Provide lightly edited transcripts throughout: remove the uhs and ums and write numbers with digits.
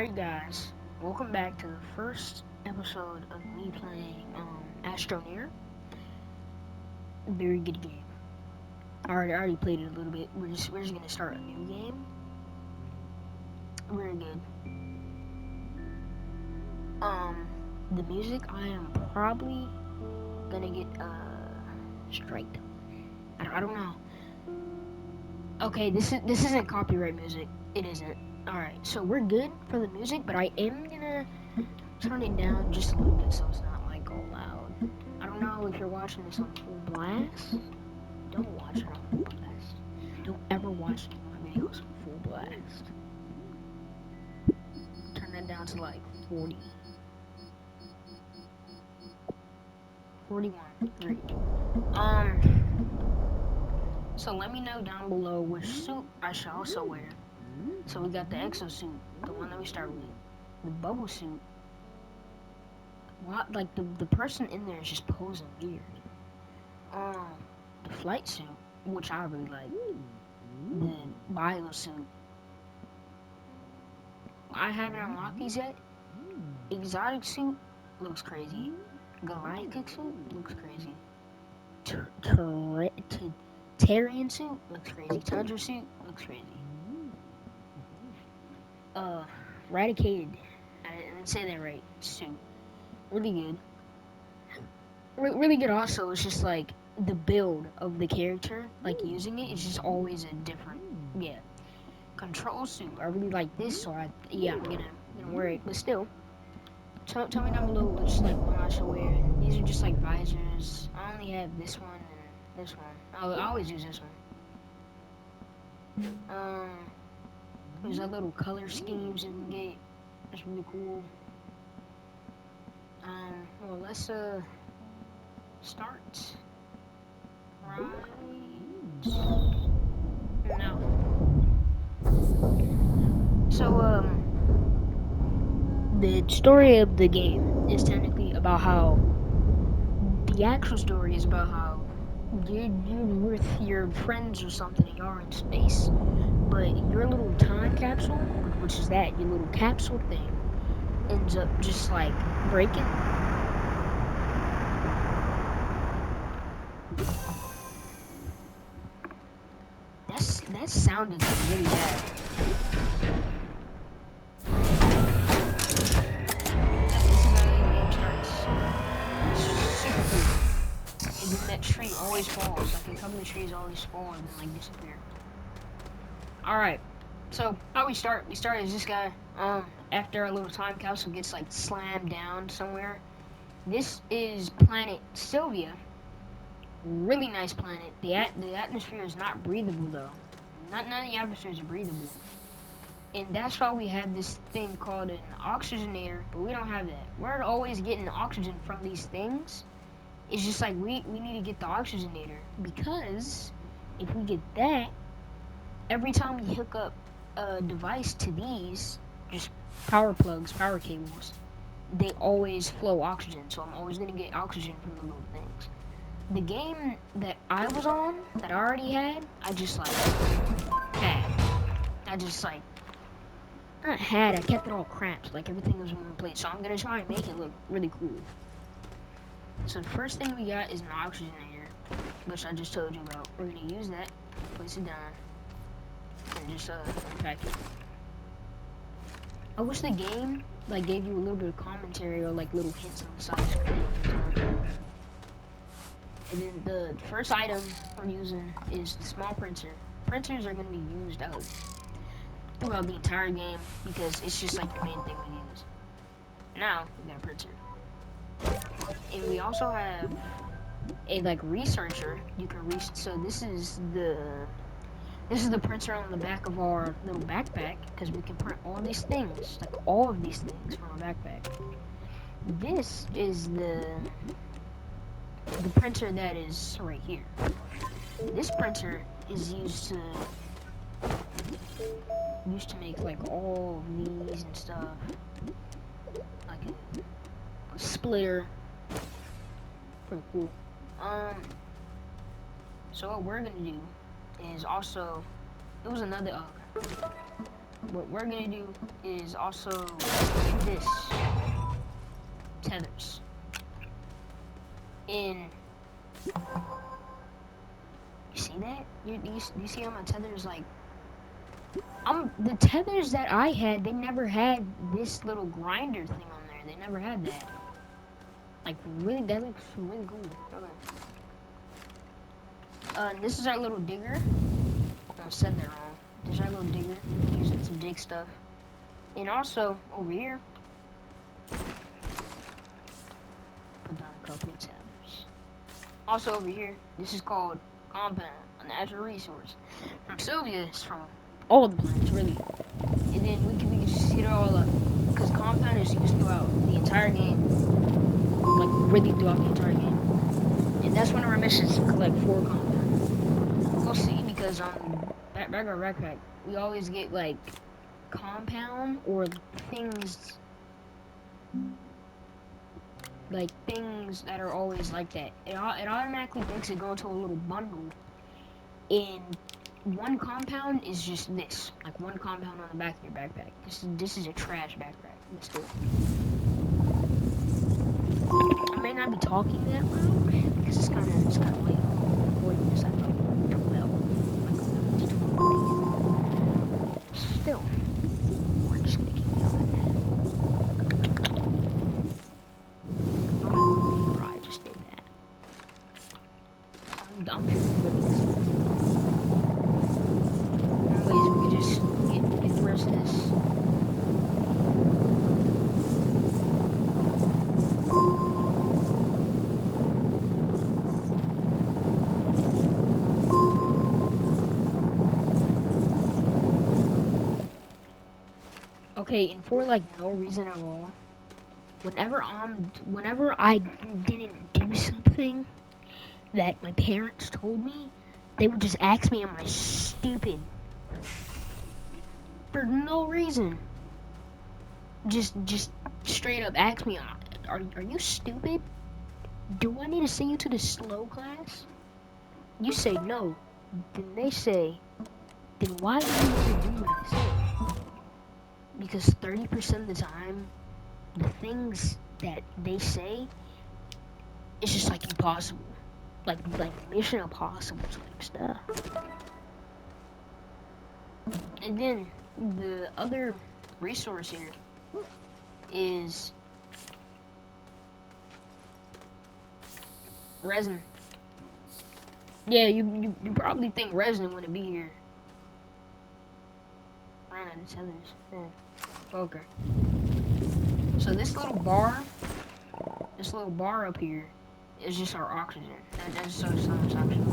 Alright guys, welcome back to the first episode of me playing Astroneer. Very good game. I already played it a little bit. We're just gonna start a new game. Very good. The music I am probably gonna get striked. I don't know. Okay, this isn't copyright music. It isn't. Alright, so we're good for the music, but I am gonna turn it down just a little bit so it's not like all loud. I don't know if you're watching this on full blast. Don't watch it on full blast. Don't ever watch my videos on full blast. Turn that down to like 40. 41. Great. So let me know down below which suit I should also wear. So we got the exosuit, the one that we started with. The bubble suit. What, like the person in there is just posing weird. The flight suit, which I really like. The bio suit. I haven't unlocked these yet. Exotic suit looks crazy. Galactic suit looks crazy. Terran suit looks crazy. Tundra suit looks crazy. Radicated. I didn't say that right. Suit. Really good. Really good also. It's just like the build of the character, like using it, is just always a different. Yeah. Control suit. I really like this, so I'm gonna wear it. But still, tell me down below which like one I should wear. These are just like visors. I only have this one and this one. I always use this one. There's a little color schemes you can get. That's really cool. Well, let's start right now. So the story of the game is technically about how the actual story is about how you're with your friends or something and you're in space, but your little time capsule, which is that your little capsule thing, ends up just like breaking. That sounded really bad. And then that tree always falls. Like a couple of trees always fall and then like disappear. Alright. So how we start? We start as this guy. After our little time capsule gets like slammed down somewhere. This is planet Sylvia. Really nice planet. The atmosphere is not breathable though. None of the atmospheres are breathable. And that's why we have this thing called an oxygenator, but we don't have that. We're always getting oxygen from these things. It's just like we need to get the oxygenator, because if we get that, every time we hook up a device to these, just power plugs, power cables, they always flow oxygen. So I'm always gonna get oxygen from the little things. The game that I was on, that I already had, I just like had. I just like not had. I kept it all cramped, like everything was in one place. So I'm gonna try and make it look really cool. So the first thing we got is an oxygenator, which I just told you about. We're gonna use that, place it down, and just unpack it. I wish the game like gave you a little bit of commentary or like little hints on the side of the screen. And then the first item we're using is the small printer. Printers are gonna be used out throughout the entire game because it's just like the main thing we use. Now we got a printer. And we also have a like researcher. You can so this is the printer on the back of our little backpack, because we can print all these things, like all of these things from our backpack. This is the printer that is right here. This printer is used to make like all of these and stuff, like a splitter. Pretty cool. So what we're gonna do is also, it was another what we're gonna do is also this tethers in. You see that? You see how my tethers like? The tethers that I had, they never had this little grinder thing on there. They never had that. Like really, that looks really cool. Okay. This is our little digger. I said that wrong. This is our little digger. Using some dig stuff. And also over here, put down a couple of tethers. Also over here, this is called compound, a natural resource. From Sylvia, it's from all the planets really. And then we can just hit it all up. Because compound is used throughout the entire game. Like really throughout the entire game. And that's one of our missions to collect 4 compounds. We'll see because back our backpack, we always get like compound or things that are always like that. It automatically makes it go into a little bundle. And one compound is just this, like one compound on the back of your backpack. This is a trash backpack. Let's do it. I may not be talking that loud because it's kind of late. Recording this at like 12. Still, we're just gonna keep going. I just did that. I'm sure anyways, we could just get the rest of this. Okay, and for like no reason at all, whenever I didn't do something that my parents told me, they would just ask me, am I stupid? For no reason. Just straight up ask me, are you stupid? Do I need to send you to the slow class? You say no. Then they say, then why do you want to do what I say? Because 30% of the time, the things that they say is just like impossible. Like Mission Impossible type stuff. And then the other resource here is resin. Yeah, you probably think resin wouldn't be here. Ran out of tethers. Yeah. Okay. So this little bar up here is just our oxygen. That's so much oxygen.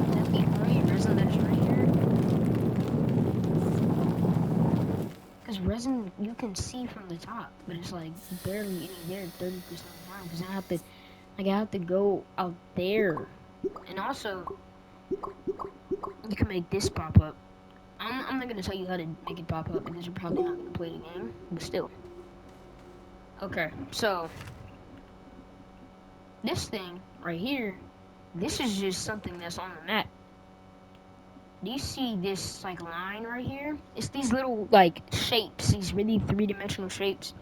That's the only resin that's right here. Because resin you can see from the top, but it's like barely any there 30% of the time. Because I have to go out there. And also, you can make this pop up. I'm not gonna tell you how to make it pop up because you're probably not gonna play the game, but still. Okay, so this thing right here, this is just something that's on the map. Do you see this like line right here? It's these little like shapes, these really 3-dimensional shapes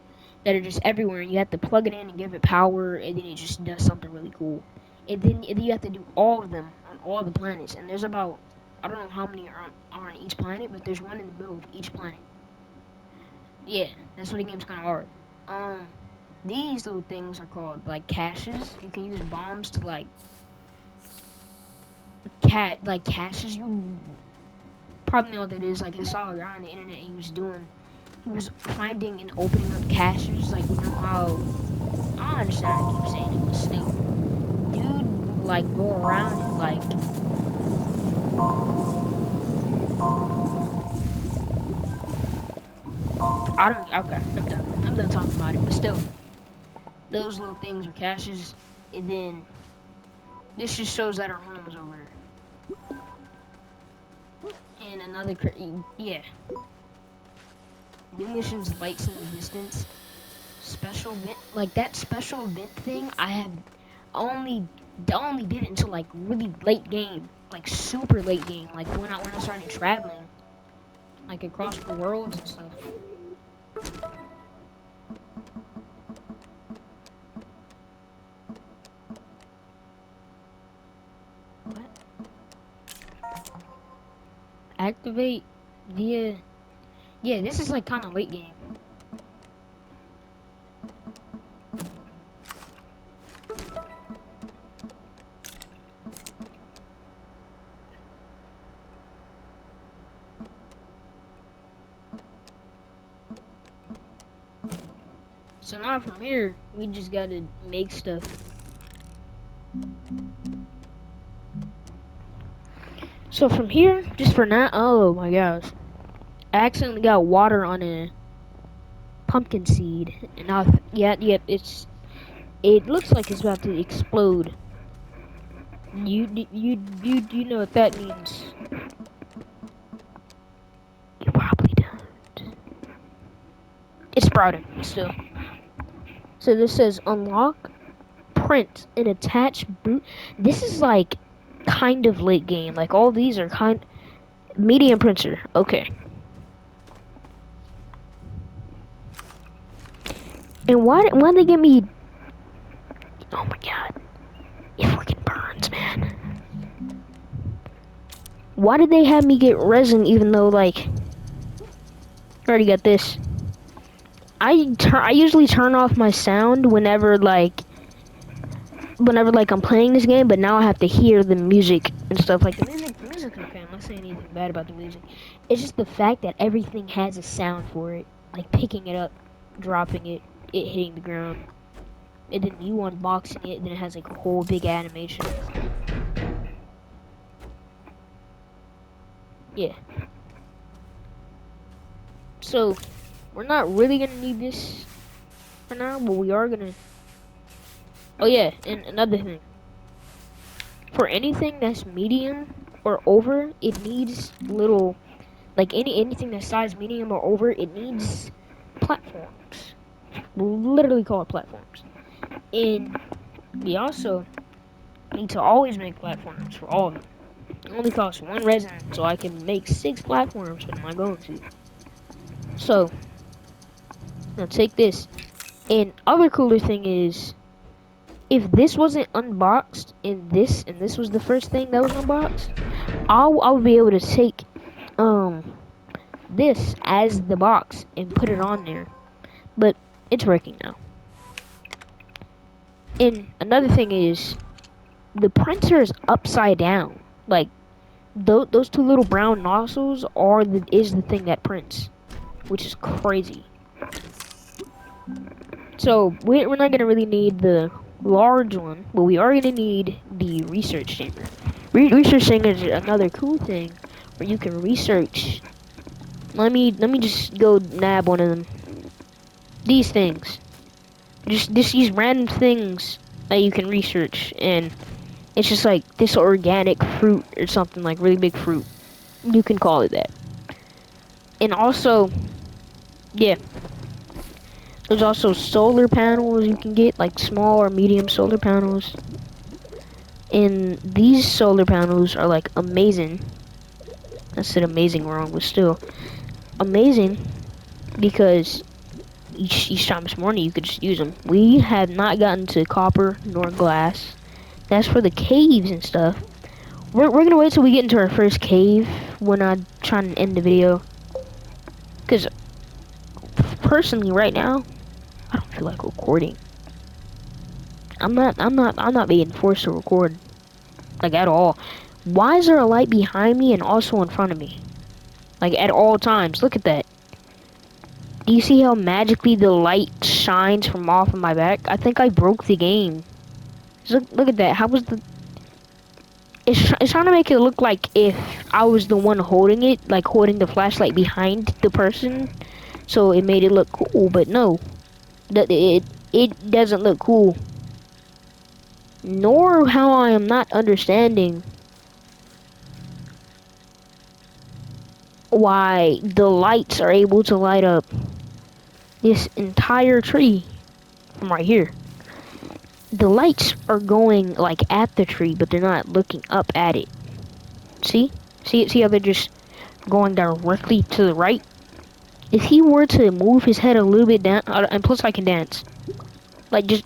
that are just everywhere. And you have to plug it in and give it power, and then it just does something really cool. And then you have to do all of them on all the planets. And there's about, I don't know how many are on each planet, but there's one in the middle of each planet. Yeah, that's why the game's kind of hard. These little things are called like caches. You can use bombs to like caches. You probably know what that is. Like I saw a guy on the internet. He was finding and opening up caches. Like you know how I understand. I keep saying it, but still, dude, would, like go around and like. I don't. Okay, I'm done talking about it. But still, those little things are caches, and then this just shows that our home is over there. And another, yeah. New missions, lights in the distance. Special event, like that special event thing. only did it until like really late game, like super late game, like when I started traveling, like across the worlds and stuff. What? Activate via. Yeah, this is like kind of late game. So now from here, we just gotta make stuff. So from here, just for now, oh my gosh, I accidentally got water on a pumpkin seed, and now, yeah, it looks like it's about to explode. You know what that means? You probably don't. It's sprouting still. So this says unlock, print, and attach boot. This is like kind of late game. Like all these are kind medium printer. Okay. And why they give me? Oh my god, it fucking burns, man. Why did they have me get resin even though like I already got this? I usually turn off my sound whenever like I'm playing this game, but now I have to hear the music and stuff. Like the music's okay. I'm not saying anything bad about the music. It's just the fact that everything has a sound for it, like picking it up, dropping it, it hitting the ground, and then you unboxing it, then it has like a whole big animation. Yeah. So we're not really gonna need this for now, but we are gonna. Oh yeah, and another thing. For anything that's medium or over, it needs little, like anything that's size medium or over, it needs platforms. We'll literally call it platforms. And we also need to always make platforms for all of them. It only costs 1 resin, so I can make 6 platforms, but am I going to? So, now take this. And other cooler thing is, if this wasn't unboxed and this was the first thing that was unboxed, I would be able to take this as the box and put it on there. But it's working now. And another thing is the printer is upside down. Like those two little brown nozzles is the thing that prints, which is crazy. So we're not gonna really need the large one, but we are gonna need the research chamber. Research chamber is another cool thing where you can research. Let me just go nab one of them. These things, just these random things that you can research, and it's just like this organic fruit or something, like really big fruit. You can call it that. And also, yeah. There's also solar panels you can get, like small or medium solar panels. And these solar panels are like amazing. I said amazing wrong, but still amazing because each time it's morning you could just use them. We have not gotten to copper nor glass. That's for the caves and stuff. We're gonna wait till we get into our first cave when I try to end the video. Cause personally, right now, I don't feel like recording. I'm not being forced to record, like at all. Why is there a light behind me and also in front of me? Like at all times. Look at that. Do you see how magically the light shines from off of my back? I think I broke the game. Look at that. How was the... It's trying to make it look like if I was the one holding it, like holding the flashlight behind the person. So it made it look cool, but no. It doesn't look cool. Nor how I am not understanding why the lights are able to light up this entire tree from right here. the lights are going like at the tree, but they're not looking up at it. See? See how they're just going directly to the right? If he were to move his head a little bit down, and plus I can dance. Like just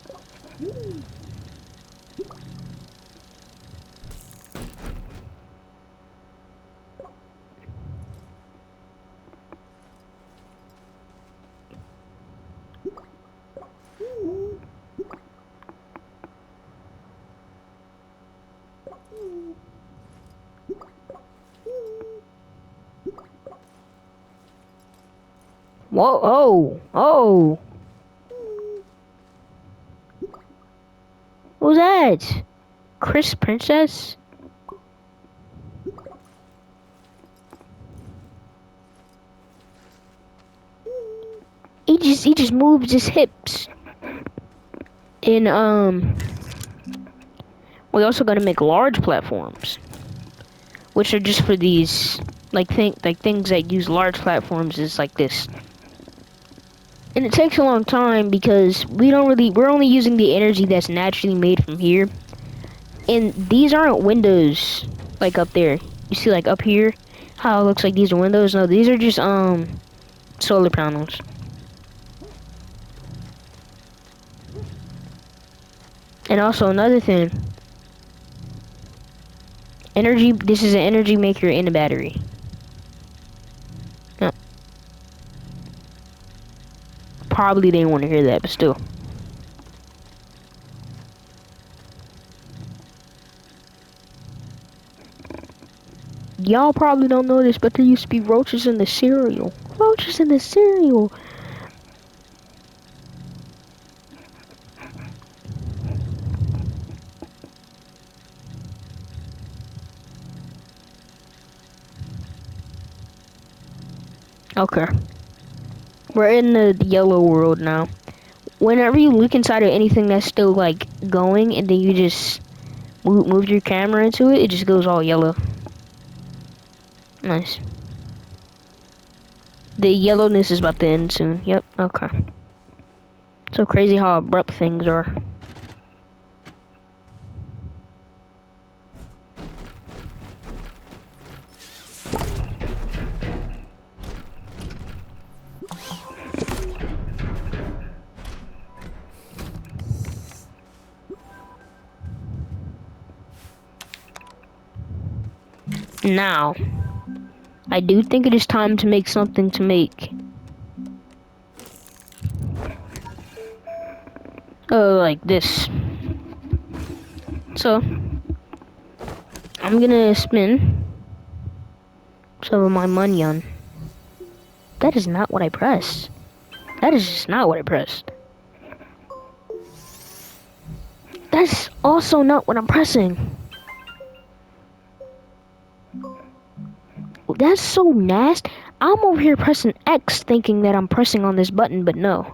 whoa, oh, oh. What was that? Chris Princess? He just moves his hips. And we also gotta make large platforms, which are just for these things that use large platforms is like this. And it takes a long time because we're only using the energy that's naturally made from here. And these aren't windows like up there. You see like up here how it looks like these are windows? No, these are just solar panels. And also another thing. This is an energy maker in a battery. No. Probably didn't want to hear that, but still. Y'all probably don't know this, but there used to be roaches in the cereal. Roaches in the cereal. Okay. We're in the yellow world now. Whenever you look inside of anything that's still like going and then you just move your camera into it, it just goes all yellow. Nice. The yellowness is about to end soon. Yep, okay. So crazy how abrupt things are. Now, I do think it is time to make something to make. Like this. So, I'm gonna spin some of my money on. That is not what I pressed. That is just not what I pressed. That's also not what I'm pressing. That's so nasty. I'm over here pressing X thinking that I'm pressing on this button, but no.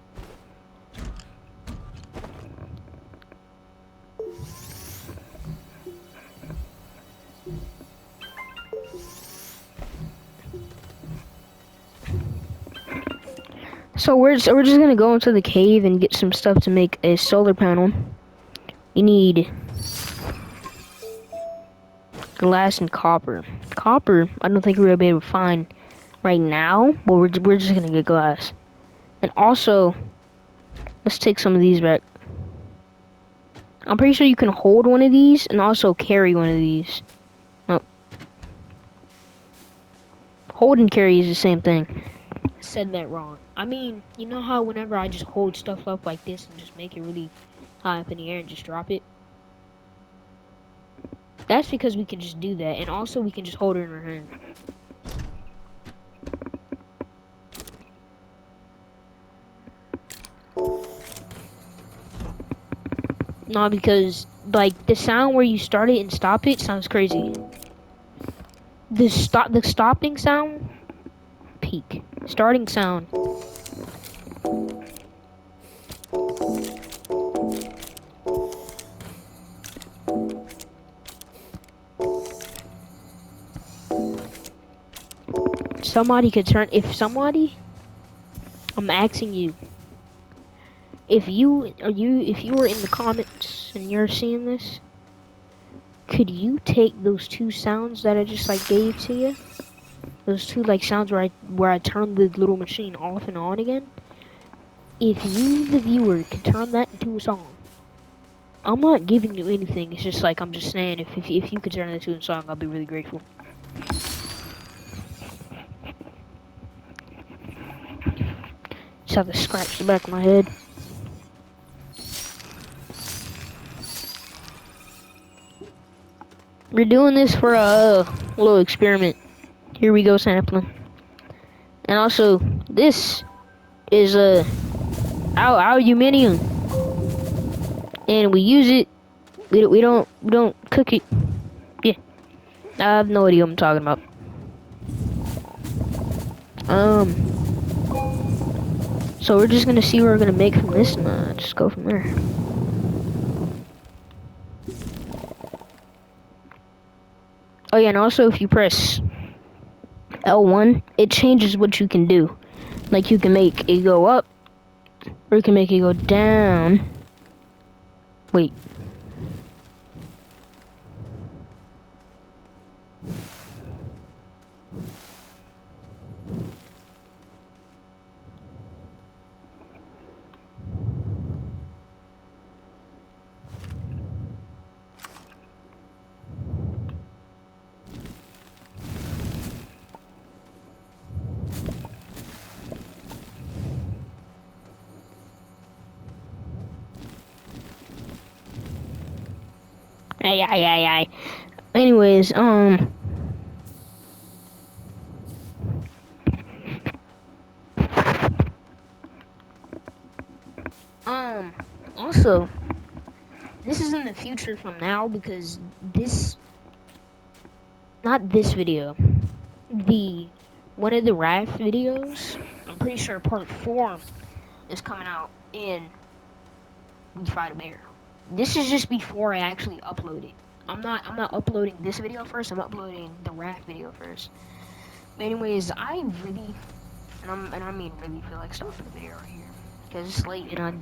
So we're just gonna go into the cave and get some stuff to make a solar panel. You need glass and copper. Copper, I don't think we're gonna be able to find right now, but we're just gonna get glass. And also, let's take some of these back. I'm pretty sure you can hold one of these and also carry one of these. Oh. Hold and carry is the same thing. I said that wrong. I mean, you know how whenever I just hold stuff up like this and just make it really high up in the air and just drop it? That's because we can just do that, and also we can just hold it in our hand. No, because like the sound where you start it and stop it sounds crazy. The stopping sound, peak. Starting sound. Somebody could turn, I'm asking you, if you were in the comments and you're seeing this, could you take those two sounds that I just like gave to you? Those two like sounds where I turn the little machine off and on again? If you, the viewer, could turn that into a song, I'm not giving you anything. It's just like I'm just saying, if you could turn it into a song, I'll be really grateful. Just have to scratch the back of my head. We're doing this for a little experiment. Here we go, sampling. And also, this is aluminium, and we use it. We don't cook it. Yeah, I have no idea what I'm talking about. So we're just gonna see what we're gonna make from this, and just go from there. Oh yeah, and also if you press L1, it changes what you can do. Like you can make it go up, or you can make it go down. Wait. Ay. Anyways, also, this is in the future from now because not this video, one of the raft videos, I'm pretty sure part 4 is coming out in We Fight a Bear. This is just before I actually upload it. I'm not uploading this video first, I'm uploading the raft video first. But anyways, I really, and I mean really feel like stopping the video right here. Because it's late and I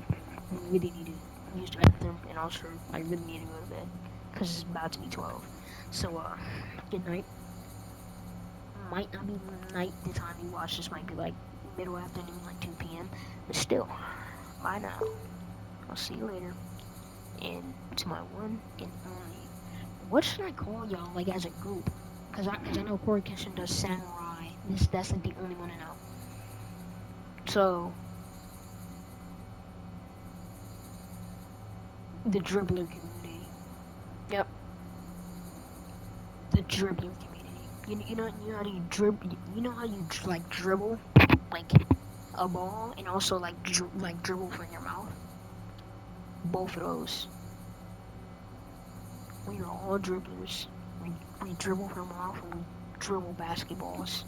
really need to use the bathroom, and also I really need to go to bed. Because it's about to be 12. So, good night. Might not be night the time you watch this, might be like middle afternoon, like 2 p.m. But still, bye now. I'll see you later. And to my one and only, what should I call y'all, like, as a group? Cause I know Corey Kitchen does Samurai. That's like the only one I know. So, the dribbler community. Yep. The dribbler community. You know how you dribble. You know how you like dribble, like a ball, and also like dribble from your mouth. Both of those. We are all dribblers. We dribble from our mouth and we dribble basketballs.